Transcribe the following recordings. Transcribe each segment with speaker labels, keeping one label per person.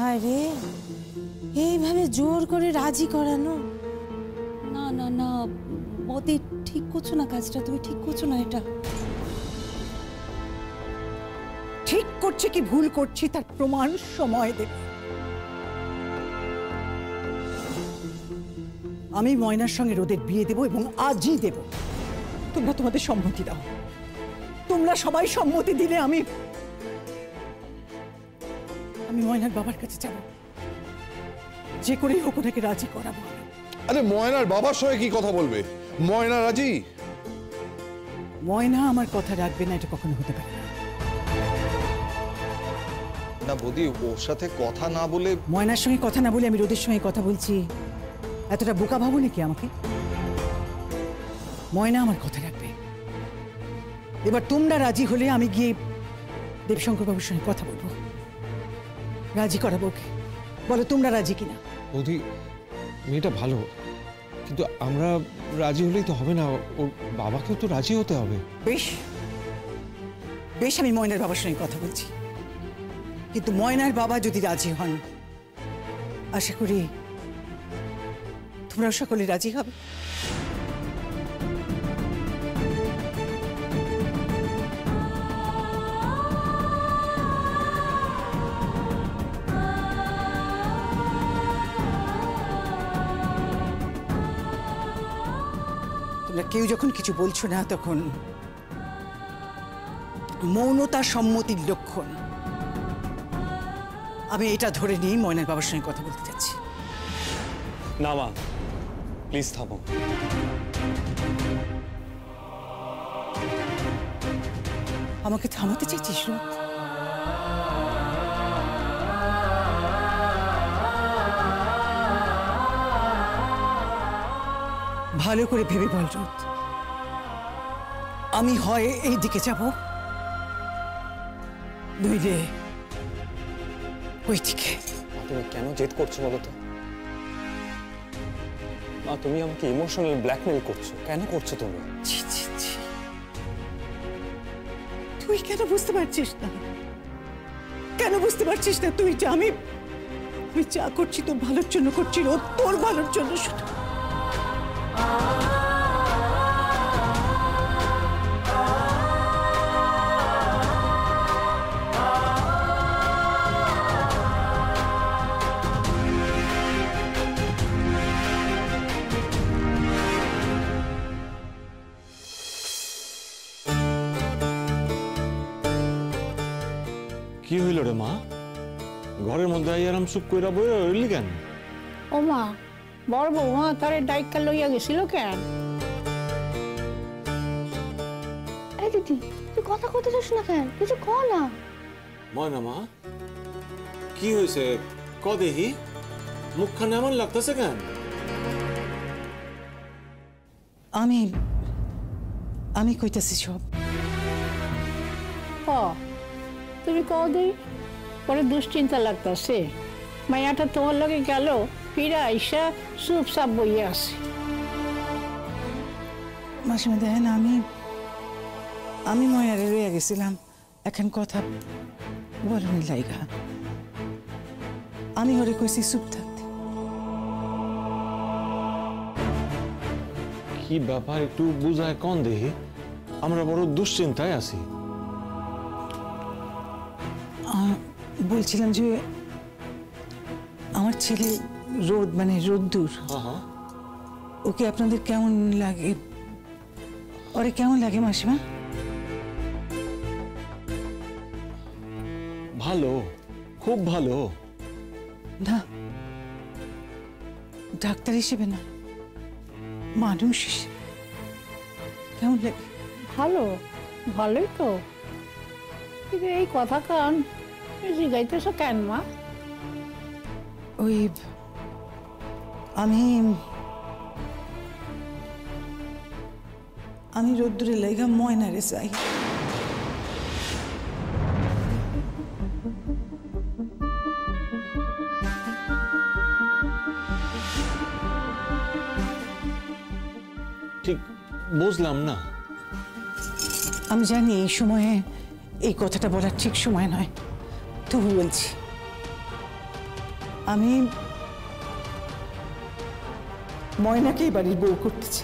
Speaker 1: আরে এইভাবে জোর করে রাজি করানো?
Speaker 2: না না না বদি, ঠিক করছো না কাজটা, তুমি ঠিক করছো না এটা।
Speaker 3: ঠিক করছে কি ভুল করছি তার প্রমাণ সময় দেবে। আমি ময়নার সঙ্গে রোদের বিয়ে দেব এবং আজই দেব। তোমরা তোমাদের সম্মতি দাও। তোমরা সবাই সম্মতি দিলে আমি ময়নার বাবার কাছে যাব, যে করেই হোক ওনাকে রাজি করাবো।
Speaker 4: আরে ময়নার বাবার সঙ্গে কি কথা বলবে? ময়না রাজি?
Speaker 3: ময়না আমার কথা রাখবে না, এটা কখনো হতে পারে না।
Speaker 5: না বৌদি, ওর সাথে কথা না বলে।
Speaker 3: ময়নার সঙ্গে কথা না বলে আমি রোদের সঙ্গে কথা বলছি, এতটা বোকা ভাবো নাকি আমাকে? ময়না আমার কথা রাখবে। এবার তোমরা রাজি হলে আমি গিয়ে দেবশঙ্কর বাবুর সঙ্গে কথা বলবো, রাজি করাবো ওকে। বলো তোমরা রাজি কিনা?
Speaker 6: বৌদি, মেয়েটা ভালো, কিন্তু আমরা রাজি হলেই তো হবে না, ওর বাবাকেও তো রাজি হতে হবে।
Speaker 3: বেশ বেশ, আমি ময়নার বাবার সঙ্গে কথা বলছি, কিন্তু ময়নার বাবা যদি রাজি হন, আশা করি তোমরাও সকলে রাজি হবে। তোমরা কেউ যখন কিছু বলছো না, তখন মৌনতা সম্মতির লক্ষণ। আমি এটা ধরে নিয়ে ময়নার বাবার সঙ্গে কথা বলতে যাচ্ছি।
Speaker 7: না মা, প্লিজ থামো।
Speaker 3: আমাকে থামাতে চাইছিস রোদ? ভালো করে ভেবে বল রোদ, আমি হয় এই দিকে যাব, নইলে ওই দিকে।
Speaker 7: তুমি কেন জেদ করছো বলো তো? মা, তুমি আমাকে ইমোশনাল ব্ল্যাকমেল করছো। কেন করছো তুমি?
Speaker 3: ছি ছি ছি, তুই কেন বুঝতে পারছিস না? কেন বুঝতে পারছিস না তুই যে আমি যা করছি তোর ভালোর জন্য করছি রোদ, তোর ভালোর জন্য শুধু।
Speaker 6: কি হইল রে মা? ঘরের মধ্যে আইয়ারাম চুপ কইরা বইরা রইলি কেন?
Speaker 8: ও মা, বড় বৌমা তারে ডাইকা লইয়া গেছিল কেন?
Speaker 9: এই দিদি, তুই কথা কইতে চাস না কেন? কিছু কও না।
Speaker 6: ময়না মা, কি হয়েছে ক দেখি, মুখখানে এমন লাগতেছে কেন?
Speaker 3: আমি কইতাছি সব।
Speaker 8: তুমি কও দেই, পরে দুশ্চিন্তা লাগতাছে। মায়াটা তোমার লগে গেল, ফিরে আইসা চুপচাপ বইয়ে আছে।
Speaker 3: মাসিমা দেখেন, আমি ময়ারে রইয়া গেছিলাম, এখন কথা বলনি লাইগা। আমি ওরে কইছি চুপ থাকতে।
Speaker 6: কি ব্যাপার একটু বুঝায় কোন দেখি, আমরা বড় দুশ্চিন্তায় আছি।
Speaker 3: বলছিলাম যে আমার ছেলে রোদ, মানে রোদ্দুর, ওকে আপনাদের কেমন লাগে? ওরে কেমন লাগে মাসিমা?
Speaker 6: ভালো, খুব ভালো।
Speaker 3: না, ডাক্তার হিসেবে না, মানুষ হিসেবে কেমন লাগে?
Speaker 8: ভালো, ভালোই তো। কিন্তু এই কথা কান জিগাইতেছ কেন মা?
Speaker 3: ওই আমি রোদ্দুরে লাইগা ময়নারে চাই।
Speaker 6: ঠিক বুঝলাম না।
Speaker 3: আমি জানি এই সময়ে এই কথাটা বলার ঠিক সময় নয়, তবু বলছি আমি ময়নাকেই বাড়ির বউ করতেছি।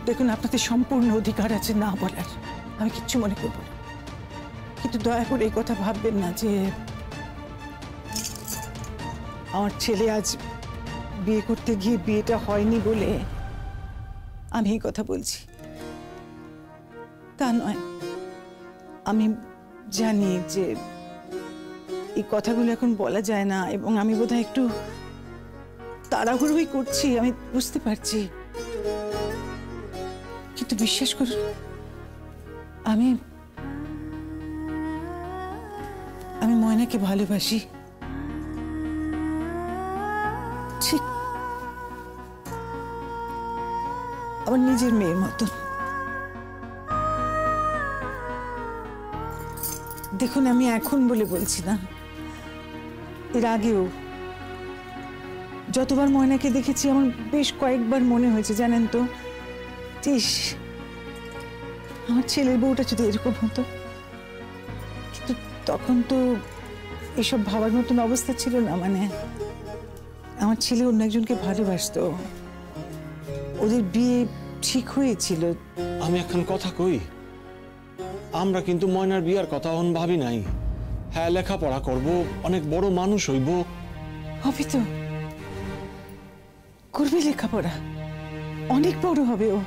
Speaker 3: দেখুন, আপনাদের সম্পূর্ণ অধিকার আছে না বলার, আমি কিচ্ছু মনে করবো না, কিন্তু দয়া করে এই কথা ভাববেন না যে আমার ছেলে আজ বিয়ে করতে গিয়ে বিয়েটা হয়নি বলে আমি এই কথা বলছি, তা নয়। আমি জানি যে এই কথাগুলো এখন বলা যায় না, এবং আমি বোধহয় একটু তাড়াহুড়োই করছি, আমি বুঝতে পারছি, কিন্তু বিশ্বাস করুন আমি ময়নাকে ভালোবাসি, ঠিক আমার নিজের মেয়ের মতন। দেখুন, আমি এখন বলে বলছি না, এর আগেও যতবার ময়নাকে দেখেছি আমার বেশ কয়েকবার মনে হয়েছে, জানেন তো, ইস, আমার ছেলের বউটা যদি এরকম হতো। কিন্তু তখন তো এসব ভাবার মতন অবস্থা ছিল না, মানে আমার ছেলে অন্য একজনকে ভালোবাসতো, ওদের বিয়ে ঠিক হয়েছিল।
Speaker 7: আমি এখন কথা কই, আমরা কিন্তু ময়নার বিয়ার কথা অন ভাবি নাই। হ্যাঁ, লেখাপড়া করব, অনেক বড় মানুষ হইব।
Speaker 3: হবে তো, করবে লেখাপড়া, অনেক বড় হবে ও,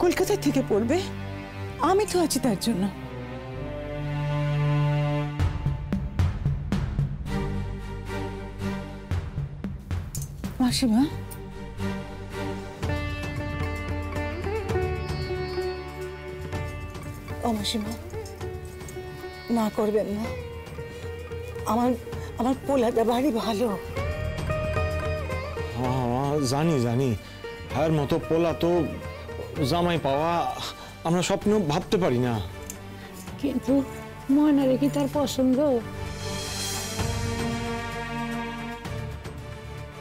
Speaker 3: কলকাতায় থেকে পড়বে, আমি তো আছি তার জন্য। মাসিমা, ও মাসিমা, না করবেন না, আমার পোলাটা বাড়ি ভালো।
Speaker 7: হ্যাঁ, জানি জানি, হ্যার মতো পোলা তো জামাই পাওয়া আমরা স্বপ্ন ভাবতে পারি না।
Speaker 8: কিন্তু ময়নারে কি তার পছন্দ?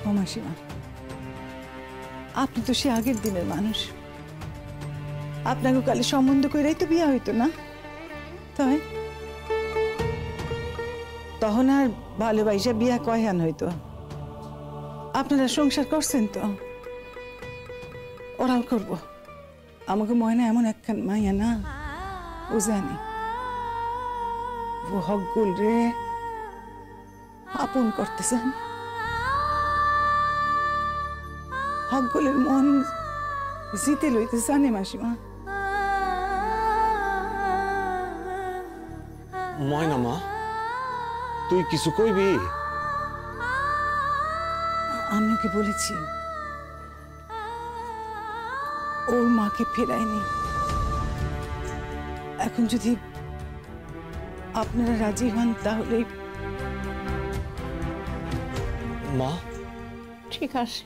Speaker 3: ও মাসিমা, আপনি তো সে আগের দিনের মানুষ, আপনাকে কালে সম্বন্ধ করেই তো বিয়ে হইতো না, তাই তখন আর ভালোবাসা বিয়া কয়হান হইতো? আপনারা সংসার করছেন তো, ওরাও করবো। আমাকে ময়না এমন একখান মাইয়া না, ও জানি ও হকগুল রে আপন করতেছেন, হকগুলের মন জিতে লইতে জানে মাসিমা।
Speaker 7: ময়না মা, তুই কিছু কইবি?
Speaker 3: আমি ওকে বলেছি ওর মাকে ফেরায়নি, এখন যদি আপনারা রাজি হন তাহলে।
Speaker 7: মা,
Speaker 8: ঠিক আছে,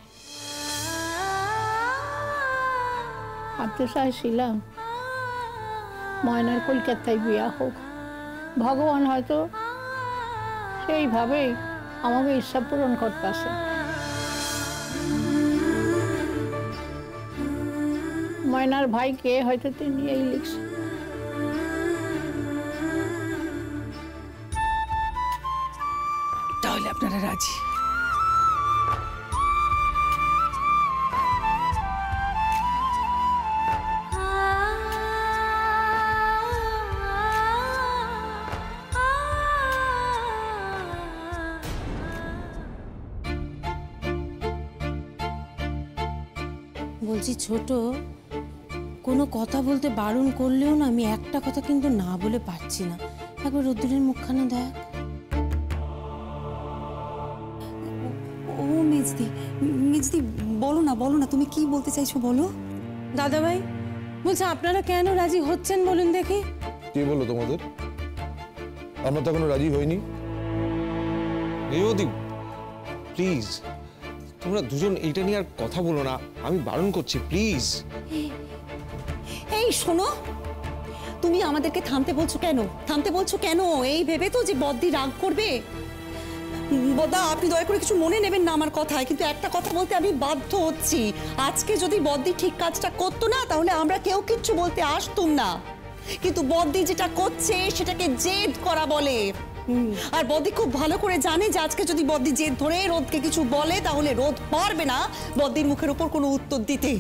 Speaker 8: ভাবতে চাইছিলাম ময়নার কলকাতায় বিয়া হোক, ভগবান হয়তো সেইভাবেই আমাকে ইচ্ছা পূরণ করতেছে। ময়নার ভাইকে হয়তো তিনি এই লিখছে।
Speaker 3: তাহলে আপনারা রাজি?
Speaker 1: বলছি ছোট, কোনো কথা বলতে বারণ করলেও না আমি একটা কথা কিন্তু না বলে পারছি না। একবার রোদ্দুরের মুখখানা দেখ।
Speaker 2: ও মেজদি, মেজদি, বলো না, তুমি কি বলতে চাইছো বলো।
Speaker 1: দাদাভাই বলছে আপনারা কেন রাজি হচ্ছেন বলুন দেখি।
Speaker 4: কি বলো তোমাদের? আমরা তো এখনো রাজি হইনি।
Speaker 6: রেওদি, প্লিজ তোমরা দুজন এইটা নিয়ে আর কথা বলো না, আমি বারণ করছি, প্লিজ।
Speaker 2: এই শোনো, তুমি আমাদেরকে থামতে বলছো কেন? এই ভেবে তো যে বদ্দি রাগ করবে। বদা আপনি দয়া করে কিছু মনে নেবেন না আমার কথায়, কিন্তু একটা কথা বলতে আমি বাধ্য হচ্ছি। আজকে যদি বদ্দি ঠিক কাজটা করতো না তাহলে আমরা কেউ কিচ্ছু বলতে আসতুম না, কিন্তু বদ্দি যেটা করছে সেটাকে জেদ করা বলে। আর বদ্দি খুব ভালো করে জানে যে আজকে যদি বদ্দি জেদ ধরে রোদকে কিছু বলে তাহলে রোদ পারবে না বদ্দির মুখের উপর কোনো উত্তর দিতে,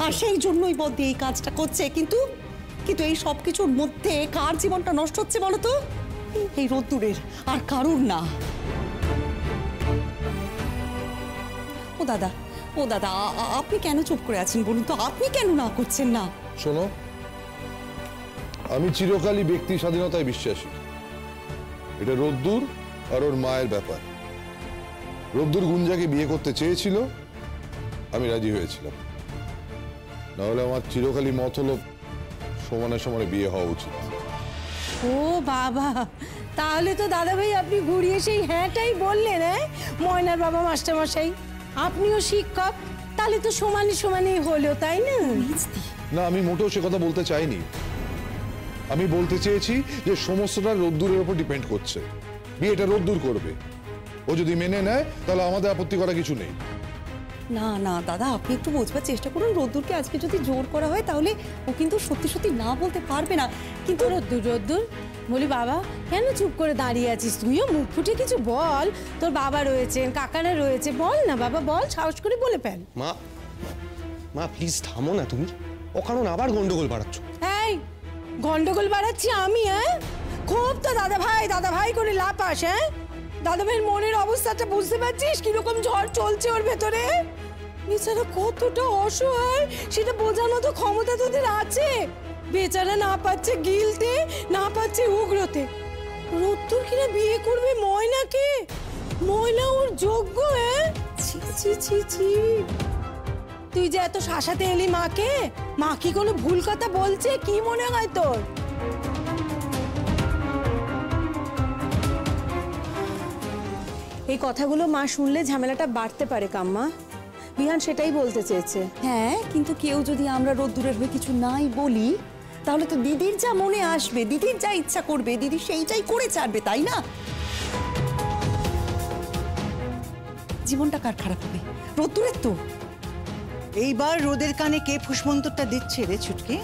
Speaker 2: আর সেই জন্যই বদ্দি এই কাজটা করছে। কিন্তু কিন্তু এই সব কিছুর মধ্যে কার জীবনটা নষ্ট হচ্ছে বলো তো? এই রোদ্দুরের, আর কারুর না। ও দাদা, ও দাদা, আপনি কেন চুপ করে আছেন বলুন তো? আপনি কেন না করছেন না?
Speaker 4: শোনো, আমি চিরকালই ব্যক্তি স্বাধীনতায় বিশ্বাসী। এটা রোদ্দুর আর ওর মায়ের ব্যাপার। রোদ্দুর গুঞ্জাকে বিয়ে করতে চেয়েছিল, আমি রাজি হয়েছিলাম। নাহলে আমার চিরকালই মত হলো সমানে সমানে বিয়ে হওয়া উচিত।
Speaker 1: ও বাবা, তাহলে তো দাদাভাই আপনি ঘুরিয়ে সেই হ্যাঁটাই বললেন। ময়নার বাবা মাস্টারমশাই, আপনিও শিক্ষক, তাহলে তো সমানে সমানেই হলো, তাই না?
Speaker 4: না, আমি মোটেও সে কথা বলতে চাইনি। আমি বলতে চেয়েছি যে সমস্তটা রোদ্দুরের উপর ডিপেন্ড করছে। বিয়েটা রোদ্দুর করবে, ও যদি মেনে নেয় তাহলে আমাদের আপত্তি করা কিছু নেই।
Speaker 2: না না দাদা, আপনি একটু বোঝবার চেষ্টা করুন। রোদ্দুরকে আজকে যদি জোর করা হয় তাহলে ও কিন্তু সত্যি সত্যি না বলতে পারবে না। কিন্তু
Speaker 1: রোদ্দুর বলি, বাবা কেন চুপ করে দাঁড়িয়ে আছিস? তুইও মুখ ফুটে কিছু বল। তোর বাবা রয়েছেন, কাকারা রয়েছে, বল না বাবা, বল, সাহস করে বলে ফেল।
Speaker 6: মা, মা প্লিজ থামো না, তুমি অকারণ আবার গন্ডগোল বাড়াচ্ছ।
Speaker 1: এই গন্ডগোল বাড়াচ্ছি আমি? খুব তো দাদা ভাই করে লাপাস। দাদা ভাইয়ের মনের অবস্থাটা বুঝতে পারছিস? কিরকম ঝড় চলছে ওর ভেতরে। বেচারা কতটা অসহায় সেটা বোঝার মতো ক্ষমতা তোদের আছে? বেচারা না পাচ্ছে গিলতে, না পাচ্ছে উগ্রতে। রোদ্দুর কিনা বিয়ে করবে ময়নাকে? ময়না ওর যোগ্য? ছি ছি ছি ছি। তুই যে এত শাসাতে এলি মাকে, মা কি কোনো ভুল কথা বলছে? কি মনে হয় তোর? এই কথাগুলো মা শুনলে ঝামেলাটা বাড়তে পারে কাম্মা। বিহান সেটাই বলতে চেয়েছে।
Speaker 2: হ্যাঁ, কিন্তু কেউ যদি আমরা রোদ্দুরের হয়ে কিছু নাই বলি তাহলে তো দিদির যা মনে আসবে, দিদির যা ইচ্ছা করবে, দিদি সেইটাই করে ছাড়বে, তাই না? জীবনটা কার খারাপ হবে? রোদ্দুরের তো।
Speaker 3: এইবার রোদের কানে কে ফুসমন্তরটা দিচ্ছে রে ছুটকি?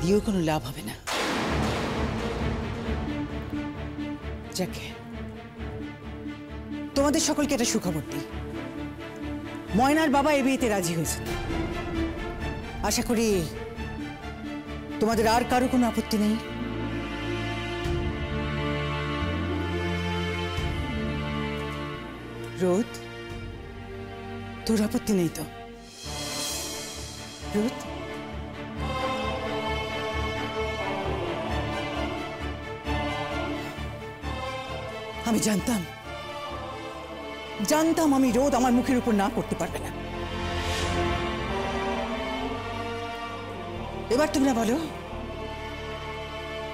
Speaker 3: দিয়েও কোনো লাভ হবে না। যাকে তোমাদের সকলকে একটা সুখবর দিই, ময়নার বাবা এ বিয়েতে রাজি হয়েছে। আশা করি তোমাদের আর কারো কোনো আপত্তি নেই। রোদ, তোর আপত্তি নেই তো? রোদ, আমি জানতাম আমি রোদ আমার মুখের উপর না করতে পারবে না। এবার তোমরা বলো,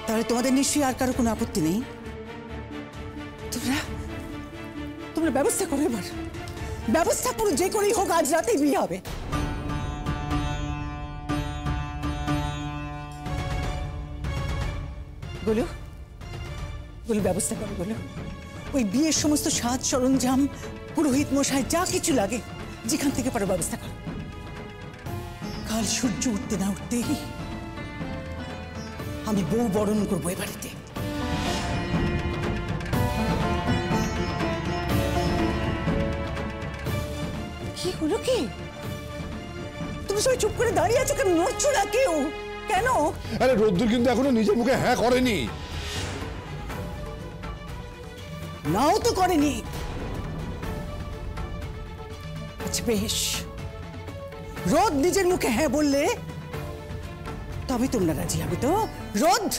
Speaker 3: তাহলে তোমাদের নিশ্চয়ই আর কারো কোনো আপত্তি নেই? তোমরা ব্যবস্থা করো, এবার ব্যবস্থা করো, যে করেই হোক আজ রাতেই বিয়ে হবে। বলো ব্যবস্থা করো, বলো। ওই বিয়ের সমস্ত সাজ সরঞ্জাম, পুরোহিত মশাই, যা কিছু লাগে যেখান থেকে পারো ব্যবস্থা করো। কাল সূর্য উঠতে না উঠতেই আমি বউ বরণ করবো এ বাড়িতে। কি হলো? কি তুমি সবাই চুপ করে দাঁড়িয়ে আছো কেন? নড়ছো না কেউ কেন?
Speaker 4: আরে রোদ্দুর কিন্তু এখনো নিজের মুখে হ্যাঁ করেনি।
Speaker 3: নাও তো করেনি। আচ্ছা বেশ, রোদ নিজের মুখে হ্যাঁ বললে তবে তোমরা রাজি হবে তো? রোদ,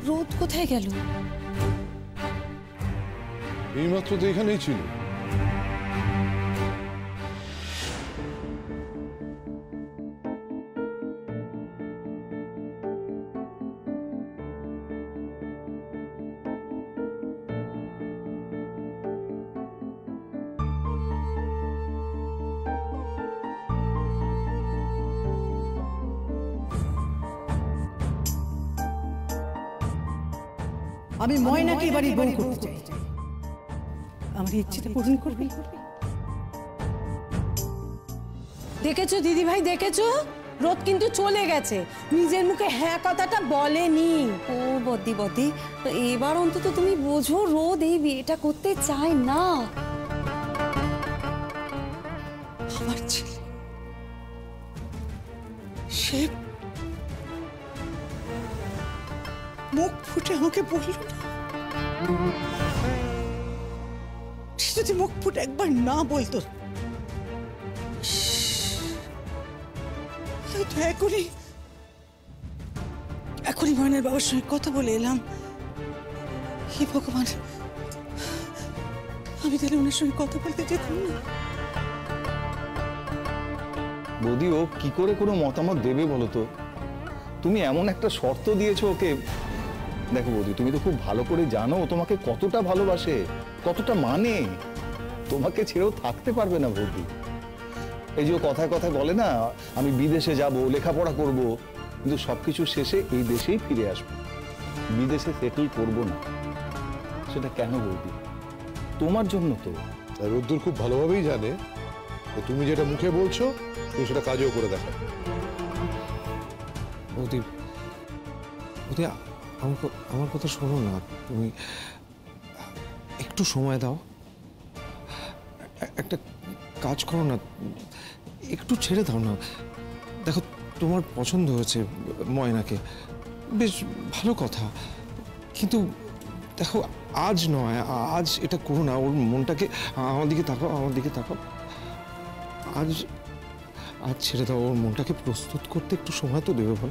Speaker 2: রোদ কোথায় গেল?
Speaker 4: এইমাত্র তো এখানেই ছিল।
Speaker 1: আমি ময়নাকে এবারে বউ করতে চাই। আমার ইচ্ছেটা পূরণ করবি? দেখেছো দিদি ভাই, দেখেছো রোদ কিন্তু চলে গেছে, নিজের মুখে হ্যাঁ কথাটা বলেনি।
Speaker 2: ও বদ্দি বদ্দি, এবার অন্তত তুমি বোঝো রোদ এই বিয়েটা করতে চায় না।
Speaker 3: আমার ছেলে সে মুখ ফুটে আমাকে বলল না। সে যদি মুখ ফুটে একবার না বলতো, তো এখনই ময়নার বাবার সঙ্গে কথা বলে এলাম। হে ভগবান, আমি তাহলে ওনার সঙ্গে কথা বলতে যেতাম না।
Speaker 5: বৌদি, ও কি করে কোনো মতামত দেবে বলো তো? তুমি এমন একটা শর্ত দিয়েছো ওকে। দেখো বৌদি, তুমি তো খুব ভালো করে জানো ও তোমাকে কতটা ভালোবাসে, কতটা মানে। তোমাকে ছেড়েও থাকতে পারবে না বৌদি। এই যে ও কথায় কথায় বলে না, আমি বিদেশে যাব, লেখাপড়া করব, কিন্তু সবকিছু শেষে এই দেশেই ফিরে আসবো, বিদেশে সেটেল করব না। সেটা কেন বৌদি? তোমার জন্য তো।
Speaker 4: আর রোদ্দুর খুব ভালোভাবেই জানে যে তুমি যেটা মুখে বলছো তুমি সেটা কাজেও করে দেখো।
Speaker 6: বৌদি, বৌদি আমার কথা শোনো না, তুমি একটু সময় দাও, একটা কাজ করো না, একটু ছেড়ে দাও না। দেখো তোমার পছন্দ হয়েছে ময়নাকে, বেশ ভালো কথা, কিন্তু দেখো আজ নয়, আজ এটা করো না। ওর মনটাকে আমার দিকে তাকাও, আমার দিকে তাকাও। আজ ছেড়ে দাও, ওর মনটাকে প্রস্তুত করতে একটু সময় তো দেবে বল।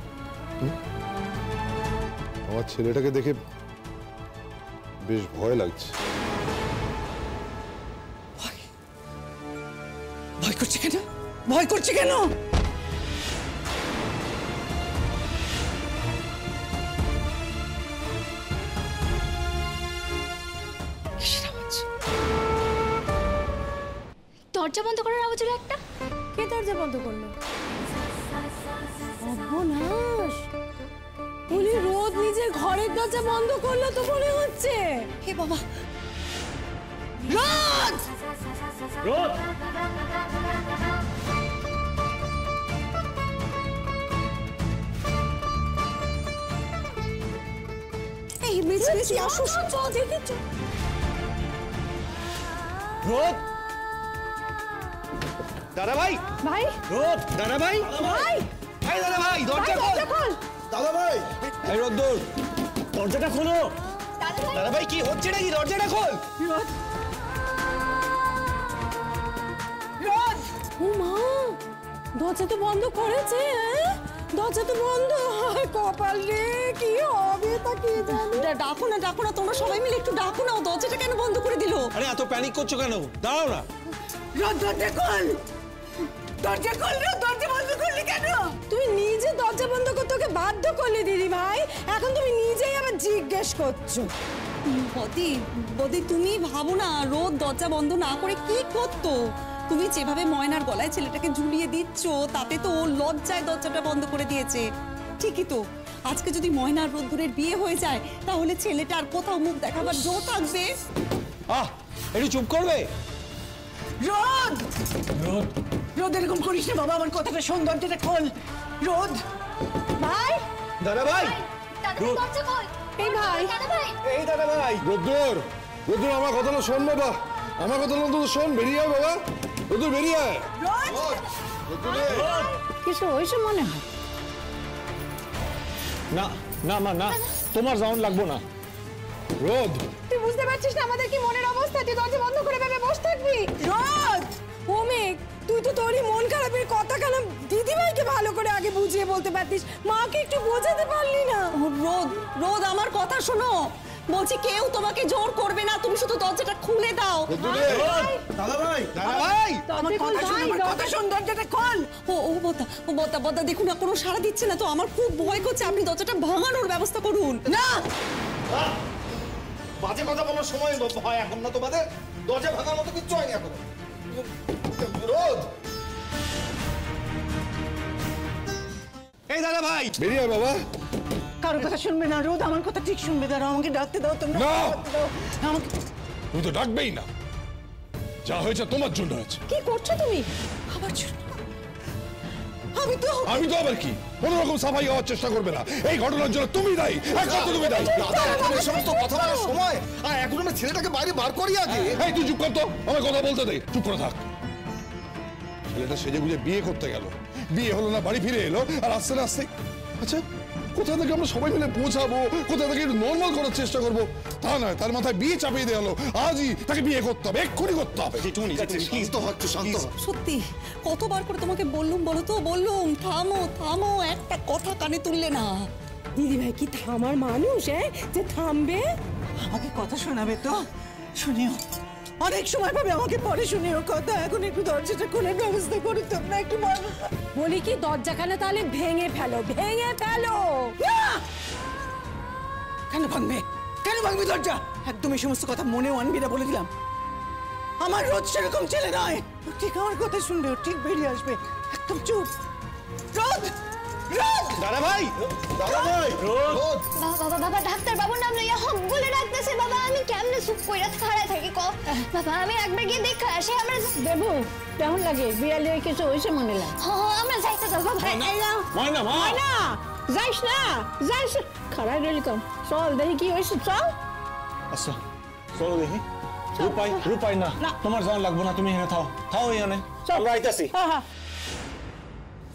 Speaker 4: আমার ছেলেটাকে দেখে বেশ ভয় লাগছে।
Speaker 3: ভয় করছে কেন? ভয় করছে কেন?
Speaker 9: দরজা বন্ধ করার আওয়াজ হলো একটা।
Speaker 1: কে দরজা বন্ধ করলো? সর্বনাশ! উনি রোদ নিজের ঘরের দরজা বন্ধ করলো তো মনে হচ্ছে।
Speaker 2: হে বাবা,
Speaker 1: রোদ!
Speaker 7: রোদ!
Speaker 2: এই মেসি মেসি আসো।
Speaker 1: দেখেছো?
Speaker 7: রোদ! দাদা ভাই!
Speaker 1: ভাই,
Speaker 7: রোদ! দাদা ভাই!
Speaker 1: ভাই,
Speaker 7: এই দাদা ভাই, দরজা খোল!
Speaker 1: দরজা খোল!
Speaker 7: দাদা ভাই! এই রোদ্দুর, দরজাটা খোলো! দাদা ভাই, কি হচ্ছে নাকি? দরজাটা খোল!
Speaker 1: রোদ! রোদ! ও মা, দরজা তো বন্ধ করেছে। দরজা তো বন্ধ। কপাল রে, কি হবে তা কে জানে।
Speaker 2: ডাকো না, ডাকো না, তোমরা সবাই মিলে একটু ডাকো না। ও দরজাটা কেন বন্ধ করে দিল?
Speaker 7: আরে এত প্যানিক করছো কেন? দাঁড়াও না।
Speaker 3: রোদ, দরজা খোল! দরজা খোল! রোদ, দরজা বন্ধ করলি কেন?
Speaker 1: তুমি নিজে দরজা বন্ধ করতে ওকে বাধ্য করলে দিদি ভাই, এখন তুমি নিজেই আবার জিজ্ঞেস করছো।
Speaker 2: বদি বদি, তুমি ভাবো না, রোদ দরজা বন্ধ না করে কি করতো? তুমি যেভাবে ময়নার গলায় ছেলেটাকে ঝুলিয়ে দিচ্ছ, তাতে তো ও লজ্জায় দরজাটা বন্ধ করে দিয়েছে। ঠিকই তো, আজকে যদি ময়নার রোদ্দুরের বিয়ে হয়ে যায়, তাহলে ছেলেটা আর কোথাও মুখ দেখাবার জো থাকবে?
Speaker 7: একটু চুপ করবে?
Speaker 3: রোদ!
Speaker 7: রোদ!
Speaker 3: রোদ, এরকম করিস না বাবা, আমার কথাটা শোন, দরজাটা খোল। রোদ!
Speaker 1: ভাই,
Speaker 7: দাদা ভাই!
Speaker 9: দাদা ভাই, দরজা খোল।
Speaker 1: এই ভাই,
Speaker 9: দাদা ভাই!
Speaker 7: এই দাদা ভাই!
Speaker 4: রোদ্দুর, রোদ্দুর আমার কথাটা শোন বাবা, আমার কথাটা অন্তত শোন। বেরিয়ে আয় বাবা, রোদ্দুর বেরিয়ে আয়।
Speaker 8: কিছু হয়েছে মনে হয়।
Speaker 7: না না মা, না, তোমার যাওয়ান লাগবো না।
Speaker 4: রোদ!
Speaker 1: তুই বুঝতে পারছিস না আমাদের কি মনের অবস্থা? তুই দরজা বন্ধ করে ভেবে বসে থাকবি? রোদ! ওমেক, তুই তো তোরই মন খারাপের কথা কেন দিদিভাইকে ভালো করে আগে বুঝিয়ে বলতে পারতিস, মাকে একটু বোঝাতে পারলি না?
Speaker 2: রোদ, রোদ, আমার কথা শোনো। বলছি, কেউ তোমাকে জোর করবে না, তুমি শুধু দরজাটা খুলে দাও।
Speaker 7: দাদা ভাই! দাদা ভাই!
Speaker 3: আমার কথা শোন, আমার কথা শোন, দরজাটা খোল।
Speaker 2: বদ্দা বদ্দা, দেখুন না, কোনো সাড়া দিচ্ছে না তো। আমার খুব ভয় করছে, আপনি দরজাটা ভাঙানোর ব্যবস্থা করুন।
Speaker 3: না,
Speaker 5: বাজে কথা বলার সময় হয় এখন না তোমাদের? দরজা ভাঙার মতো কিচ্ছু হয়নি এখন। রোদ!
Speaker 7: এই দাদা ভাই!
Speaker 4: বেরিয়ে আয় বাবা।
Speaker 3: কারো কথা শুনবে না, রোদ আমার কথা ঠিক শুনবে। দাঁড়াও, আমাকে ডাকতে দাও, তোমরা
Speaker 4: না!
Speaker 3: ডাকতে দাও আমাকে।
Speaker 4: তুমি তো ডাকবেই না, যা হয়েছে তোমার জন্য হয়েছে।
Speaker 2: কি করছো তুমি? আমার জন্য?
Speaker 4: আমি তো আবার কি, কোন রকম সাফাই হওয়ার চেষ্টা করবে না। এই ঘটনার জন্য তুমি দায়ী, একমাত্র তুমি দায়ী।
Speaker 5: এই সমস্ত কথা বলার সময় আর এখন আমি ছেলেটাকে বাইরে বার করি আগে।
Speaker 4: এই তুই চুপ কর তো, আমার কথা বলতে দে, চুপ করে থাক। ছেলেটা সেজে গুজে বিয়ে করতে গেল, বিয়ে হলো না, বাড়ি ফিরে এলো, আর আস্তে না আস্তে আচ্ছা কোথা থেকে আমরা সবাই মিলে পৌঁছাবো, কোথা থেকে একটু নর্মাল করার চেষ্টা করবো, তা নয় তার মাথায় বিয়ে চাপিয়ে দেওয়া হলো। আজই তাকে বিয়ে করতে হবে, এক্ষুনি করতে হবে।
Speaker 5: শান্ত হ, একটু শান্ত হ।
Speaker 2: সত্যি কতবার করে তোমাকে বললুম বলো তো, বললুম থামো থামো, একটা কথা কানে তুললে না।
Speaker 1: দিদি ভাই কি থামার মানুষ যে থামবে?
Speaker 3: আমাকে কথা শোনাবে তো শুনিও, অনেক সময় পাবে, আমাকে পরে শুনিও কথা। এখন একটু দরজাটা খোলার ব্যবস্থা করো তোমরা, একটু মানুষ।
Speaker 1: বলি কি দরজাখানা তাহলে ভেঙে ফেলো, ভেঙে ফেলো।
Speaker 3: কেন ভাঙবে, কেন ভাঙবে দরজা? একদম এই সমস্ত কথা মনেও আনবি না বলে দিলাম। আমার রোজ সেরকম ছেলে নয়, ও ঠিক আমার কথা শুনবে, ও ঠিক বেরিয়ে আসবে। একদম চুপ। রোদ, রোদ,
Speaker 5: দাদা ভাই, দাদা ভাই, রোদ।
Speaker 9: বাবা বাবা ডাক্তার বাবুর নাম লইয়া হক বলে ডাকতেছে। বাবা আমি কেমনে চুপ কইরা খাড়ায় থাকি ক? বাবা আমি একবার গিয়ে দেখা আসি। আমরা
Speaker 8: দেবু কেমন লাগে? বিড়ালে কিছু হয়েছে মনে লাগে?
Speaker 9: আমরা যাইতে যাও বাবা।
Speaker 7: ময়না মা,
Speaker 8: না যাইস না, যাইস খারাপ রইলি কম। চল দেখি কি হয়েছে, চল।
Speaker 7: আচ্ছা চলো দেখি। রূপাই, রূপাই না, তোমার যাওয়া লাগবো না, তুমি এখানে থাও, থাও এখানে, আমরা আইতাছি।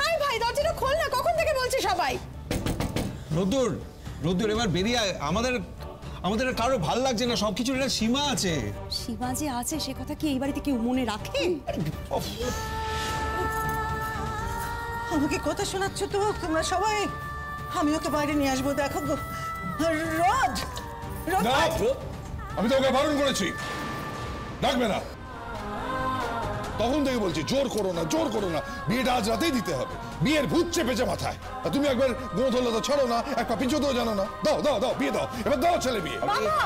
Speaker 1: আই ভাই দরজাটা খোল না, কখন থেকে বলছে সবাই।
Speaker 6: রোদ্দুর, রোদ্দুর এবার বেরিয়ে আয়। আমাদের আমাদের কারো ভাল লাগছে না, সবকিছুর একটা সীমা আছে।
Speaker 2: সীমা যে আছে সে কথা কি এই বাড়িতে কেউ মনে রাখে?
Speaker 3: আমাকে কথা শোনাচ্ছ তো তোমরা সবাই? আমি ওকে বাইরে নিয়ে আসবো, দেখো গো। রোদ, রোদ,
Speaker 4: না, আমি তো ওকে বারণ করেছি, ডাকবে না। তখন থেকে বলছি জোর করো না, জোর করো না, বিয়েটা আজ রাতেই দিতে হবে। বিয়ের ভূত চেপেছে মাথায়, আর তুমি একবার গোঁ ধরলে তো ছাড়ো না, এক পা পিছুতেও জানো না। দাও দাও দাও, বিয়ে দাও, এবার দাও ছেলে বিয়ে।
Speaker 1: বাবা